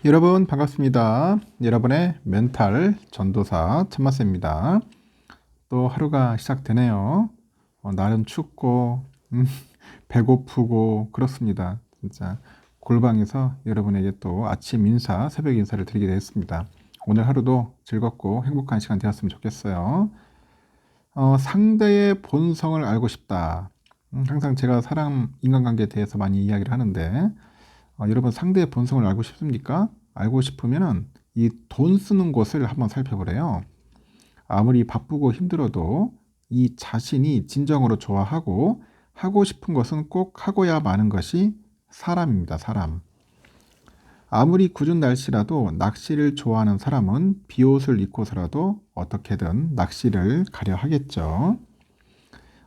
여러분 반갑습니다. 여러분의 멘탈 전도사 참마쌤입니다. 또 하루가 시작되네요. 날은 춥고 배고프고 그렇습니다. 진짜 골방에서 여러분에게 또 아침 인사, 새벽 인사를 드리게 되었습니다. 오늘 하루도 즐겁고 행복한 시간 되었으면 좋겠어요. 상대의 본성을 알고 싶다. 항상 제가 사람 인간관계에 대해서 많이 이야기를 하는데 여러분 상대의 본성을 알고 싶습니까? 알고 싶으면은 이 돈 쓰는 곳을 한번 살펴보래요. 아무리 바쁘고 힘들어도 이 자신이 진정으로 좋아하고 하고 싶은 것은 꼭 하고야 마는 것이 사람입니다. 사람. 아무리 궂은 날씨라도 낚시를 좋아하는 사람은 비옷을 입고서라도 어떻게든 낚시를 가려 하겠죠.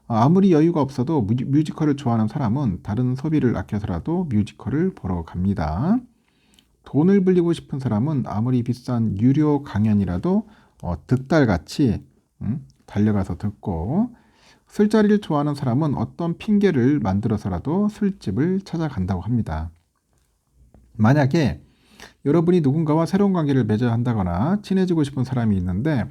아무리 여유가 없어도 뮤지컬을 좋아하는 사람은 다른 소비를 아껴서라도 뮤지컬을 보러 갑니다. 돈을 불리고 싶은 사람은 아무리 비싼 유료 강연이라도 득달같이 달려가서 듣고, 술자리를 좋아하는 사람은 어떤 핑계를 만들어서라도 술집을 찾아간다고 합니다. 만약에 여러분이 누군가와 새로운 관계를 맺어야 한다거나 친해지고 싶은 사람이 있는데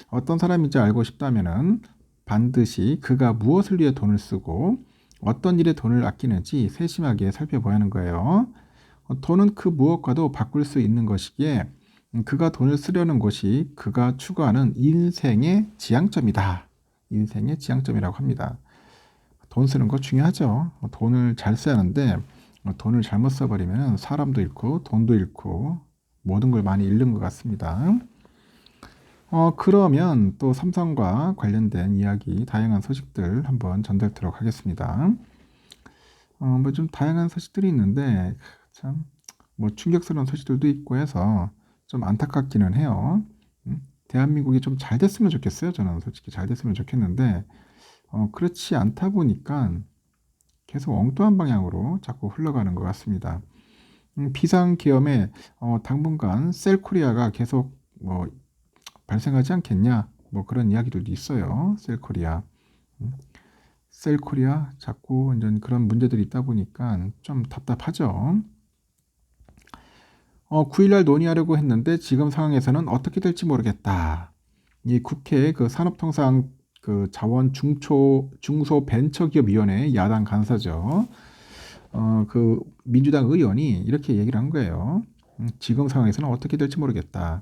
어떤 사람인지 알고 싶다면은 반드시 그가 무엇을 위해 돈을 쓰고 어떤 일에 돈을 아끼는지 세심하게 살펴봐야 하는 거예요. 돈은 그 무엇과도 바꿀 수 있는 것이기에 그가 돈을 쓰려는 것이 그가 추구하는 인생의 지향점이다. 인생의 지향점이라고 합니다. 돈 쓰는 거 중요하죠. 돈을 잘 써야 하는데 돈을 잘못 써버리면 사람도 잃고 돈도 잃고 모든 걸 많이 잃는 것 같습니다. 그러면 또 삼성과 관련된 이야기, 다양한 소식들 한번 전달드리도록 하겠습니다. 뭐 좀 다양한 소식들이 있는데 참 뭐 충격스러운 소식들도 있고 해서 좀 안타깝기는 해요. 대한민국이 좀 잘 됐으면 좋겠어요. 저는 솔직히 잘 됐으면 좋겠는데 그렇지 않다 보니까 계속 엉뚱한 방향으로 자꾸 흘러가는 것 같습니다. 비상계엄에 당분간 셀코리아가 계속 뭐 발생하지 않겠냐, 뭐 그런 이야기들도 있어요. 셀코리아. 셀코리아 자꾸 완전 그런 문제들이 있다 보니까 좀 답답하죠. 9일날 논의하려고 했는데 지금 상황에서는 어떻게 될지 모르겠다. 이 국회 그 산업통상 그 자원 중소벤처기업위원회 야당 간사죠. 그 민주당 의원이 이렇게 얘기를 한 거예요. 지금 상황에서는 어떻게 될지 모르겠다.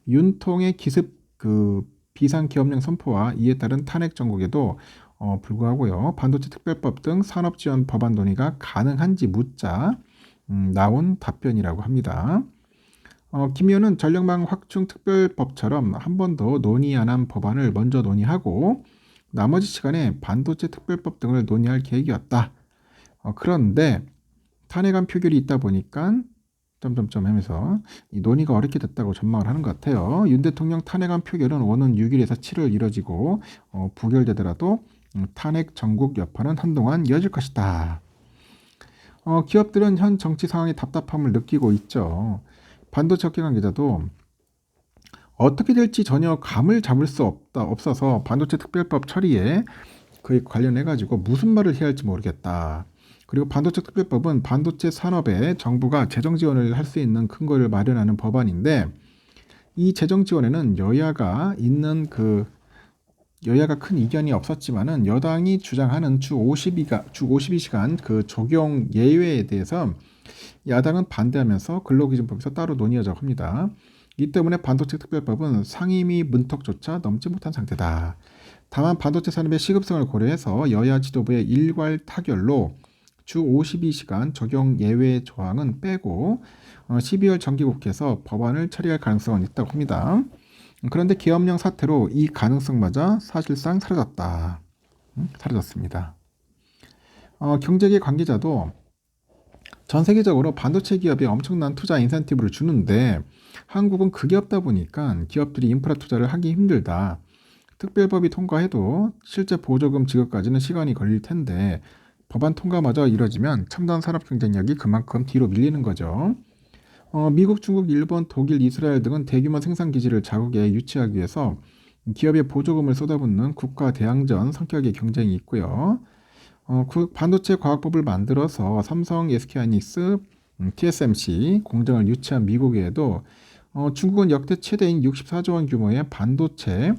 윤통의 기습 그 비상기업령 선포와 이에 따른 탄핵 정국에도 불구하고요. 반도체 특별법 등 산업지원 법안 논의가 가능한지 묻자 나온 답변이라고 합니다. 김 의원은 전력망 확충 특별법처럼 한 번도 논의 안 한 법안을 먼저 논의하고 나머지 시간에 반도체 특별법 등을 논의할 계획이었다. 그런데 탄핵안 표결이 있다 보니까 점점점 하면서 이 논의가 어렵게 됐다고 전망을 하는 것 같아요. 윤 대통령 탄핵안 표결은 오는 6일에서 7일 이뤄지고 부결되더라도 탄핵 전국 여파는 한동안 이어질 것이다. 기업들은 현 정치 상황에 답답함을 느끼고 있죠. 반도체 업계 관계자도 어떻게 될지 전혀 감을 잡을 수 없어서 반도체 특별법 처리에 그에 관련해 가지고 무슨 말을 해야 할지 모르겠다. 그리고 반도체 특별법은 반도체 산업에 정부가 재정 지원을 할 수 있는 근거를 마련하는 법안인데 이 재정 지원에는 여야가 큰 이견이 없었지만은 여당이 주장하는 주 52시간 그 적용 예외에 대해서 야당은 반대하면서 근로기준법에서 따로 논의하자고 합니다. 이 때문에 반도체 특별법은 상임위 문턱조차 넘지 못한 상태다. 다만 반도체 산업의 시급성을 고려해서 여야 지도부의 일괄 타결로 주 52시간 적용 예외 조항은 빼고 12월 정기국회에서 법안을 처리할 가능성은 있다고 합니다. 그런데 계엄령 사태로 이 가능성마저 사실상 사라졌습니다. 경제계 관계자도 전 세계적으로 반도체 기업에 엄청난 투자 인센티브를 주는데 한국은 그게 없다 보니까 기업들이 인프라 투자를 하기 힘들다. 특별법이 통과해도 실제 보조금 지급까지는 시간이 걸릴 텐데 법안 통과마저 이뤄지면 첨단 산업 경쟁력이 그만큼 뒤로 밀리는 거죠. 미국, 중국, 일본, 독일, 이스라엘 등은 대규모 생산 기지를 자국에 유치하기 위해서 기업에 보조금을 쏟아붓는 국가 대항전 성격의 경쟁이 있고요. 반도체 과학법을 만들어서 삼성, SK하이닉스, TSMC 공장을 유치한 미국에도 중국은 역대 최대인 64조 원 규모의 반도체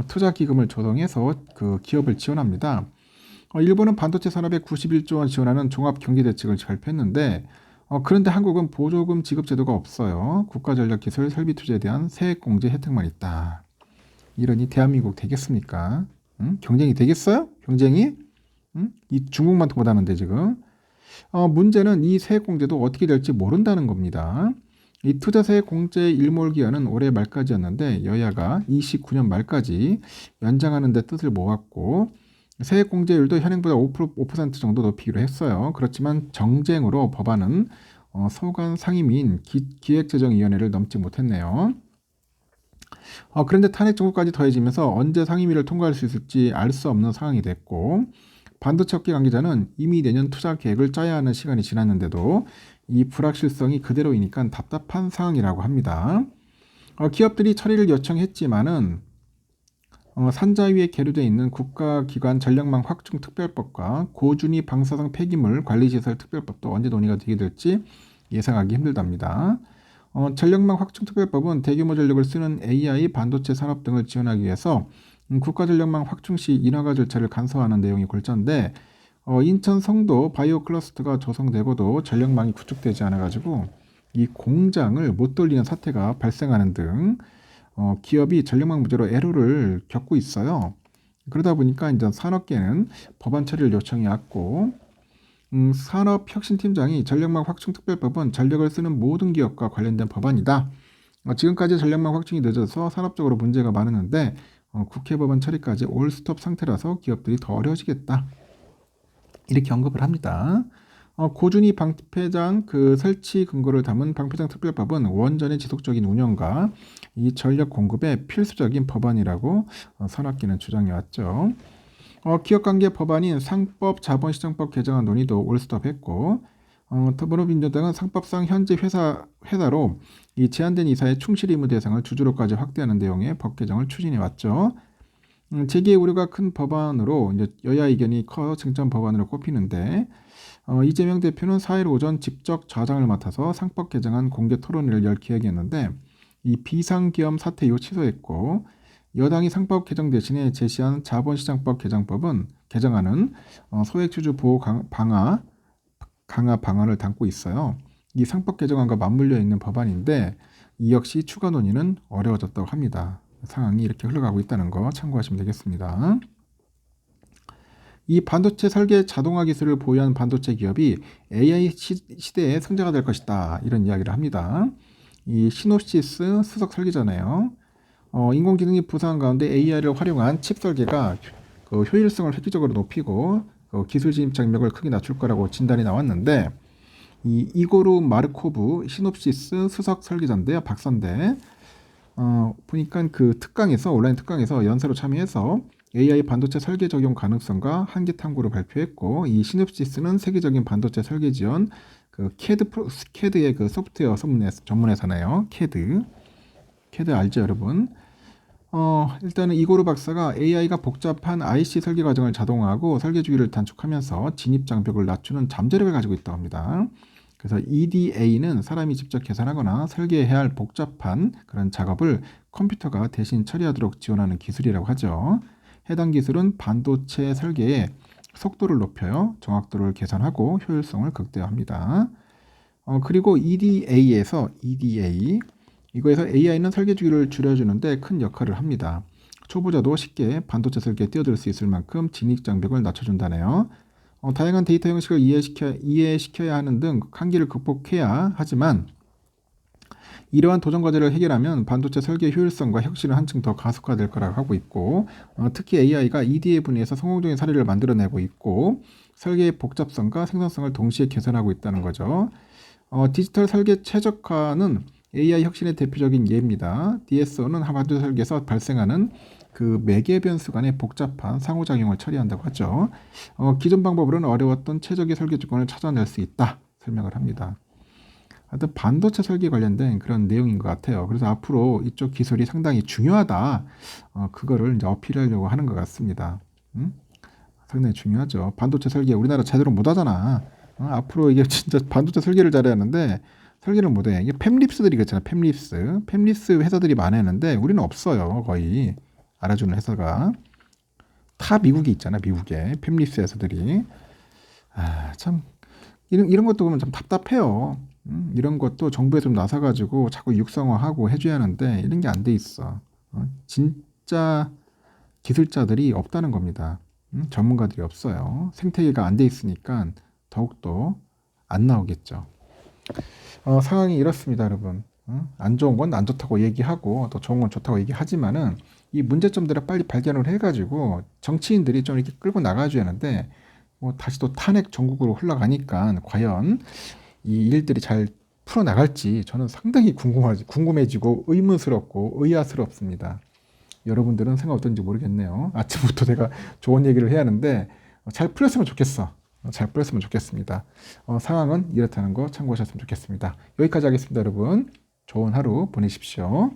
투자 기금을 조성해서 그 기업을 지원합니다. 일본은 반도체 산업에 91조 원 지원하는 종합 경기 대책을 발표했는데 그런데 한국은 보조금 지급 제도가 없어요. 국가전략기술 설비 투자에 대한 세액 공제 혜택만 있다. 이러니 대한민국 되겠습니까? 응? 경쟁이 되겠어요? 경쟁이? 응? 이 중국만 못하는데 지금. 문제는 이 세액 공제도 어떻게 될지 모른다는 겁니다. 이 투자세액 공제 일몰기한은 올해 말까지였는데 여야가 29년 말까지 연장하는 데 뜻을 모았고 세액 공제율도 현행보다 5% 정도 높이기로 했어요. 그렇지만 정쟁으로 법안은 소관 상임위인 기획재정위원회를 넘지 못했네요. 그런데 탄핵 정부까지 더해지면서 언제 상임위를 통과할 수 있을지 알 수 없는 상황이 됐고 반도체 업계 관계자는 이미 내년 투자 계획을 짜야 하는 시간이 지났는데도 이 불확실성이 그대로이니까 답답한 상황이라고 합니다. 기업들이 처리를 요청했지만은 산자위에 계류되어 있는 국가기관 전력망 확충 특별법과 고준위 방사성 폐기물 관리시설 특별법도 언제 논의가 되게 될지 예상하기 힘들답니다. 전력망 확충 특별법은 대규모 전력을 쓰는 AI 반도체 산업 등을 지원하기 위해서 국가 전력망 확충 시 인허가 절차를 간소화하는 내용이 골자인데 인천 성도 바이오 클러스터가 조성되고도 전력망이 구축되지 않아가지고 이 공장을 못 돌리는 사태가 발생하는 등 기업이 전력망 문제로 애로를 겪고 있어요. 그러다 보니까 이제 산업계는 법안 처리를 요청해 왔고 산업혁신팀장이 전력망 확충 특별법은 전력을 쓰는 모든 기업과 관련된 법안이다. 지금까지 전력망 확충이 늦어서 산업적으로 문제가 많았는데 국회 법안 처리까지 올스톱 상태라서 기업들이 더 어려워지겠다. 이렇게 언급을 합니다. 고준위 방패장 그 설치 근거를 담은 방패장 특별법은 원전의 지속적인 운영과 이 전력 공급의 필수적인 법안이라고 산업계는 주장해왔죠. 기업관계 법안인 상법 자본시장법 개정안 논의도 올스톱했고 더불어민주당은 상법상 현재 회사로 이 제한된 이사의 충실 의무 대상을 주주로까지 확대하는 내용의 법 개정을 추진해왔죠. 제기의 우려가 큰 법안으로 이제 여야 의견이 커 쟁점 법안으로 꼽히는데 이재명 대표는 4일 오전 직접 좌장을 맡아서 상법 개정안 공개 토론회를 열 계획이었는데 이 비상계엄 사태 이후 취소했고 여당이 상법 개정 대신에 제시한 자본시장법 개정안은 소액주주 보호 강화 방안을 담고 있어요. 이 상법 개정안과 맞물려 있는 법안인데 이 역시 추가 논의는 어려워졌다고 합니다. 상황이 이렇게 흘러가고 있다는 거 참고하시면 되겠습니다. 이 반도체 설계 자동화 기술을 보유한 반도체 기업이 AI 시대의 승자가 될 것이다. 이런 이야기를 합니다. 이 시놉시스 수석 설계자네요. 인공지능이 부상한 가운데 AI를 활용한 칩 설계가 그 효율성을 획기적으로 높이고 기술 진입 장벽을 크게 낮출 거라고 진단이 나왔는데 이 이고르 마르코브 시놉시스 수석 설계자인데요. 박사인데 보니까 그 온라인 특강에서 연사로 참여해서 AI 반도체 설계 적용 가능성과 한계 탐구를 발표했고 이 시놉시스는 세계적인 반도체 설계 지원 그 CAD의 그 소프트웨어 전문회사네요. CAD 알죠, 여러분? 일단은 이고르 박사가 AI가 복잡한 IC 설계 과정을 자동화하고 설계 주기를 단축하면서 진입 장벽을 낮추는 잠재력을 가지고 있다고 합니다. 그래서 EDA는 사람이 직접 계산하거나 설계해야 할 복잡한 그런 작업을 컴퓨터가 대신 처리하도록 지원하는 기술이라고 하죠. 해당 기술은 반도체 설계의 속도를 높여요. 정확도를 개선하고 효율성을 극대화합니다. 그리고 EDA에서 이거에서 AI는 설계 주기를 줄여주는데 큰 역할을 합니다. 초보자도 쉽게 반도체 설계에 뛰어들 수 있을 만큼 진입 장벽을 낮춰준다네요. 다양한 데이터 형식을 이해시켜야 하는 등 한계를 극복해야 하지만 이러한 도전 과제를 해결하면 반도체 설계 효율성과 혁신은 한층 더 가속화될 거라고 하고 있고 특히 AI가 EDA 분야에서 성공적인 사례를 만들어내고 있고 설계의 복잡성과 생산성을 동시에 개선하고 있다는 거죠. 디지털 설계 최적화는 AI 혁신의 대표적인 예입니다. DSO는 반도체 설계에서 발생하는 그 매개 변수 간의 복잡한 상호작용을 처리한다고 하죠. 기존 방법으로는 어려웠던 최적의 설계 조건을 찾아낼 수 있다. 설명을 합니다. 하여튼 반도체 설계 관련된 그런 내용인 것 같아요. 그래서 앞으로 이쪽 기술이 상당히 중요하다. 그거를 이제 어필하려고 하는 것 같습니다. 상당히 중요하죠. 반도체 설계 우리나라 제대로 못하잖아. 앞으로 이게 진짜 반도체 설계를 잘해야 하는데 설계를 못해. 이게 팹립스들이 그렇잖아. 팹립스 회사들이 많았는데 우리는 없어요. 거의 알아주는 회사가 다 미국에 있잖아. 미국에 팹립스 회사들이. 참 이런 것도 보면 참 답답해요. 이런 것도 정부에 좀 나서가지고 자꾸 육성화하고 해줘야 하는데 이런 게 안 돼 있어. 진짜 기술자들이 없다는 겁니다. 전문가들이 없어요. 생태계가 안 돼 있으니까 더욱더 안 나오겠죠. 상황이 이렇습니다, 여러분. 안 좋은 건 안 좋다고 얘기하고 또 좋은 건 좋다고 얘기하지만은 이 문제점들을 빨리 발견을 해가지고 정치인들이 좀 이렇게 끌고 나가줘야 하는데 뭐 다시 또 탄핵 전국으로 흘러가니까 과연 이 일들이 잘 풀어나갈지 저는 상당히 궁금해지고 의문스럽고 의아스럽습니다. 여러분들은 생각 어떤지 모르겠네요. 아침부터 내가 좋은 얘기를 해야 하는데 잘 풀렸으면 좋겠어. 잘 풀렸으면 좋겠습니다. 상황은 이렇다는 거 참고하셨으면 좋겠습니다. 여기까지 하겠습니다, 여러분. 좋은 하루 보내십시오.